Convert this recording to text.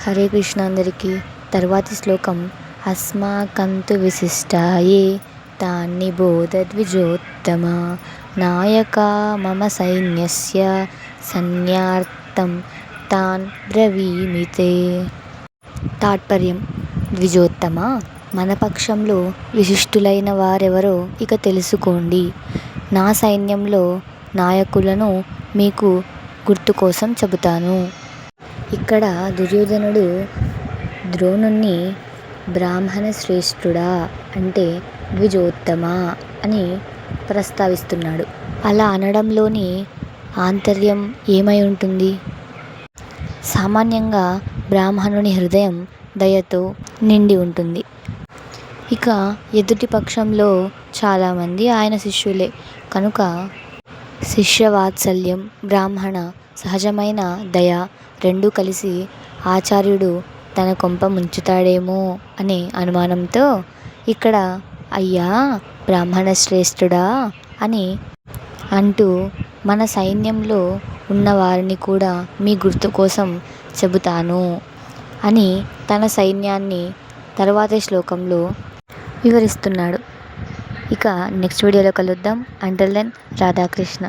హరే కృష్ణ అందరికీ. తర్వాతి శ్లోకం. అస్మాకంతు విశిష్టాయే తాన్ని బోధద్విజోత్తమ నాయకా మమ సైన్యస్య సైన్యార్థం తాన్ బ్రవీమితే. తాత్పర్యం. ద్విజోత్తమ, మన పక్షంలో విశిష్టులైన వారెవరో ఇక తెలుసుకోండి. నా సైన్యంలో నాయకులను మీకు గుర్తు కోసం చెబుతాను. ఇక్కడ దుర్యోధనుడు ద్రోణుణ్ణి బ్రాహ్మణ శ్రేష్ఠుడా అంటే ద్విజోత్తమ అని ప్రస్తావిస్తున్నాడు. అలా అనడంలోని ఆంతర్యం ఏమై ఉంటుంది? సామాన్యంగా బ్రాహ్మణుని హృదయం దయతో నిండి ఉంటుంది. ఇక ఎదుటి పక్షంలో చాలామంది ఆయన శిష్యులే కనుక శిష్యవాత్సల్యం, బ్రాహ్మణ సహజమైన దయ రెండూ కలిసి ఆచార్యుడు తన కొంప ముంచుతాడేమో అనే అనుమానంతో ఇక్కడ అయ్యా బ్రాహ్మణ శ్రేష్ఠుడా అని అంటూ మన సైన్యంలో ఉన్నవారిని కూడా మీ గుర్తు కోసం చెబుతాను అని తన సైన్యాన్ని తర్వాతి శ్లోకంలో వివరిస్తున్నాడు. ఇక నెక్స్ట్ వీడియోలో కలుద్దాం. Until then Radhakrishna.